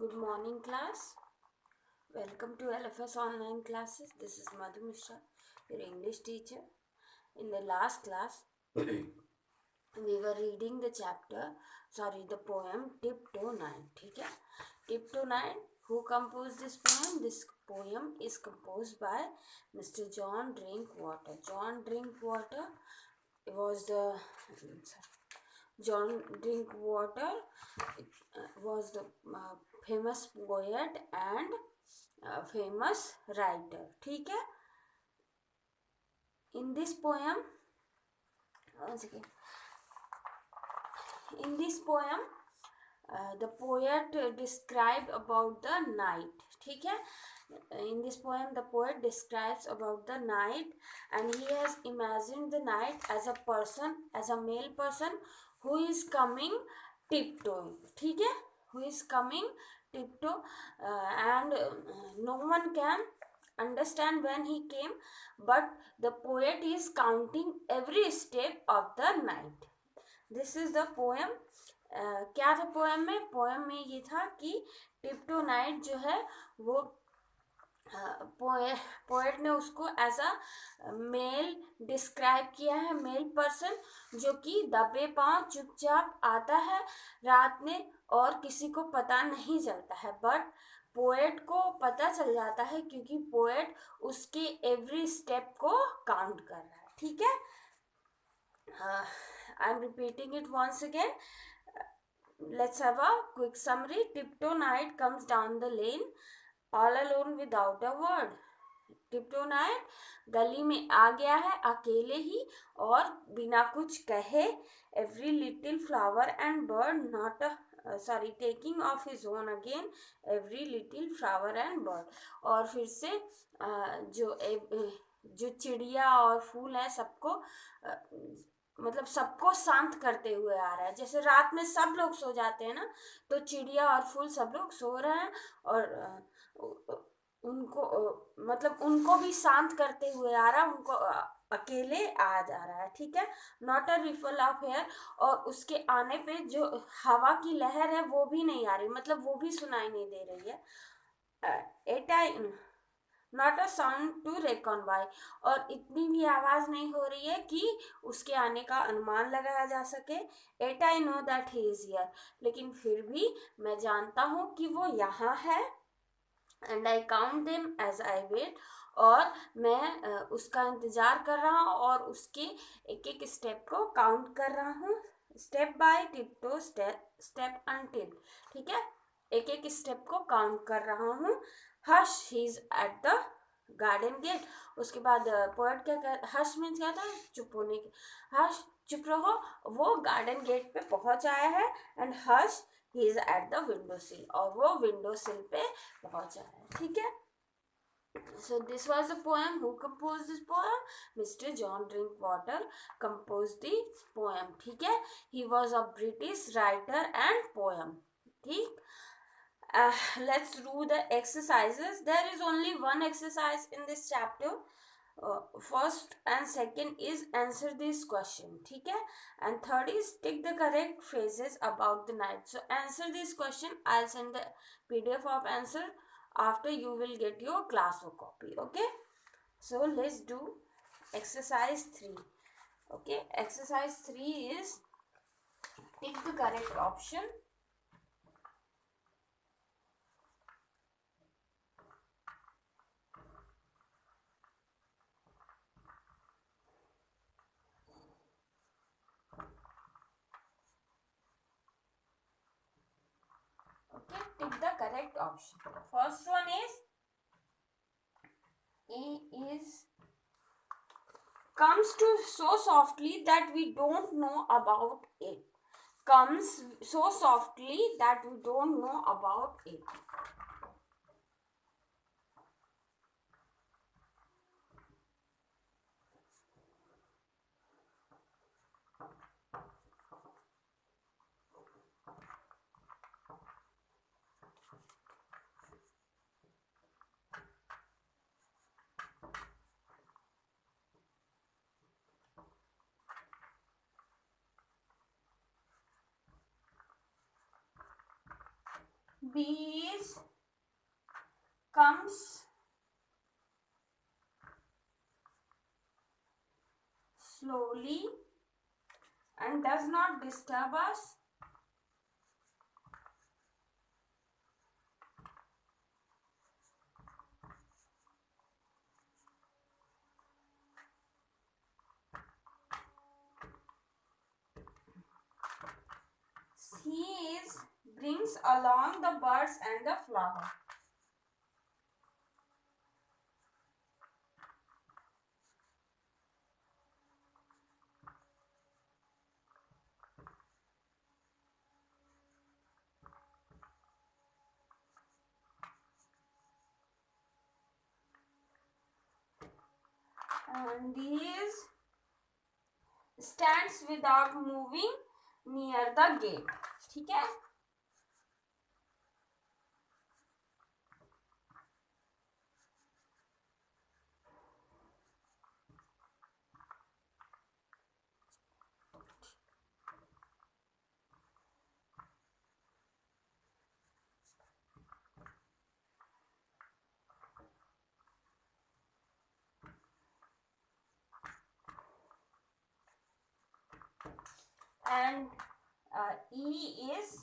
Good morning, class. Welcome to LFS online classes. This is Madhu Mishra, your English teacher. In the last class, we were reading the poem Tiptoe Night. ठीक है? Tiptoe Night. Who composed this poem? This poem is composed by Mr. John Drinkwater. John Drinkwater was the John Drinkwater was the famous poet and famous writer. ठीक है? In this poem, once again, in this poem, the poet described about the night. ठीक है? In this poem, the poet describes about the night, and he has imagined the night as a person, as a male person who is coming tiptoeing. ठीक है? Who is coming tiptoe, and no one can understand when he came, but the poet is counting every step of the night. This is the poem. क्या था poem में ये था कि टिप्टो night जो है वो पोएट ने उसको एज अ मेल डिस्क्राइब किया है, मेल पर्सन जो कि दबे पांव चुपचाप आता है रात में और किसी को पता नहीं चलता है, बट पोएट को पता चल जाता है क्योंकि पोएट उसके एवरी स्टेप को काउंट कर रहा है. ठीक है? I am repeating it once again. Let's have a quick summary. Tiptoe Night comes down the lane all alone without a word. Tiptoe night गली में आ गया है अकेले ही और बिना कुछ कहे. Every little flower and bird not taking of his own again. Every little flower and bird. और फिर से जो चिड़िया और फूल है सबको मतलब सबको शांत करते हुए आ रहा है. जैसे रात में सब लोग सो जाते हैं ना, तो चिड़िया और फूल सब लोग सो रहे हैं और उनको मतलब उनको भी शांत करते हुए आ रहा है, उनको अकेले आ जा रहा है. ठीक है? Not a ruffle of air. और उसके आने पे जो हवा की लहर है वो भी नहीं आ रही, मतलब वो भी सुनाई नहीं दे रही है. Not a sound to reckon by. और इतनी भी आवाज नहीं हो रही है कि उसके आने का अनुमान लगाया जा सके. Yet I know that he is here. लेकिन फिर भी मैं जानता हूँ कि वो यहाँ है. And I count them as I wait. और मैं उसका इंतजार कर रहा हूँ और उसके एक एक स्टेप को काउंट कर रहा हूँ. Step by tiptoe step until. ठीक है? एक एक स्टेप को काउंट कर रहा हूँ. Hush he is at the garden gate. उसके बाद पोएट क्या कर, हश मीन्स क्या था? चुप होने की. हश चुप रहो. वो गार्डन गेट पे पहुंच आया है. And hush he is at the window सिल. और वो विंडो सिल पे पहुंच आया है. ठीक है? So this was the poem. Who composed this poem? Mr. John Drinkwater composed the poem. ठीक है? He was a British writer and poem. ठीक? Let's do the exercises. There is only one exercise in this chapter. First and second is answer this question. ठीक है? And third is take the correct phrases about the night. So answer this question. I'll send the PDF of answer after you will get your classwork copy. Okay? So let's do exercise 3. Okay? Exercise 3 is take the correct option. Okay, pick the correct option. First one is A is comes to so softly that we don't know about it. Comes so softly that we don't know about it. bees comes slowly and does not disturb us. He brings along the birds and the flower. And these stands without moving near the gate. ठीक है. And E is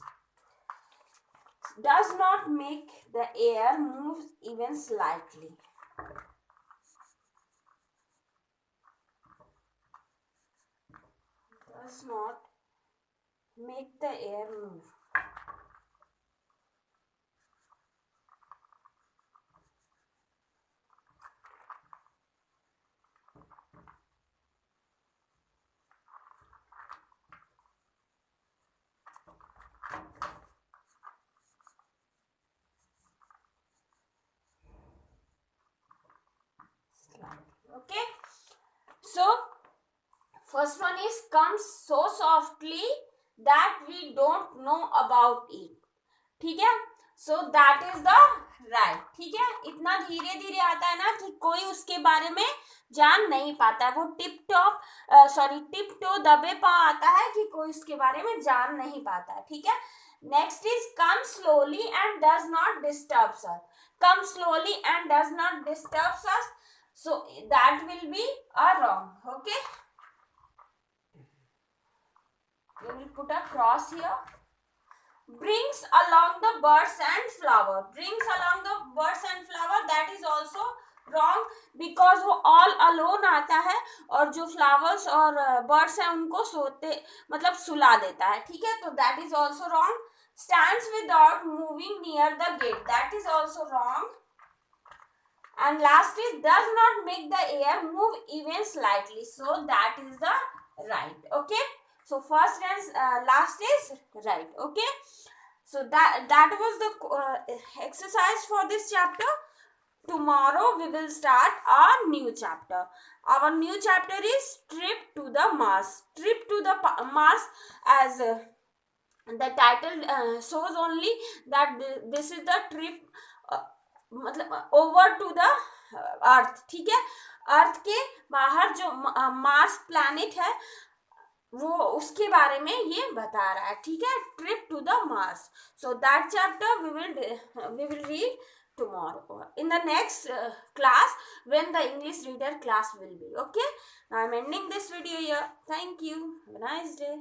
does not make the air move even slightly. Does not make the air move. Okay, so first one is comes so softly that we don't know about it. ठीक है, so that is the right. ठीक है, इतना धीरे धीरे आता है ना कि कोई उसके बारे में जान नहीं पाता है. वो टिप टो दबे पाँव आता है कि कोई उसके बारे में जान नहीं पाता है. ठीक है, next is come slowly and does not disturbs us. Come slowly and does not disturbs us, so that will be a wrong. Okay, we will put a cross here. Brings along the birds and flower. Brings along the birds and flower, that is also wrong because वो all alone आता है और जो flowers और birds हैं उनको सोते मतलब सुला देता है. ठीक है, तो that is also wrong. Stands without moving near the gate, that is also wrong. And last is does not make the air move even slightly, so that is the right. Okay, so first and last is right. Okay, so that was the exercise for this chapter. Tomorrow we will start our new chapter. Our new chapter is trip to the Mars. Trip to the Mars, as the title shows only that this is the trip मतलब over to the earth. ठीक है, अर्थ के बाहर जो Mars planet है वो उसके बारे में ये बता रहा है. ठीक है, trip to the Mars. So that chapter we will read tomorrow in the next class when the English reader class will be. Okay, now I'm ending this video here. Thank you. Have a nice day.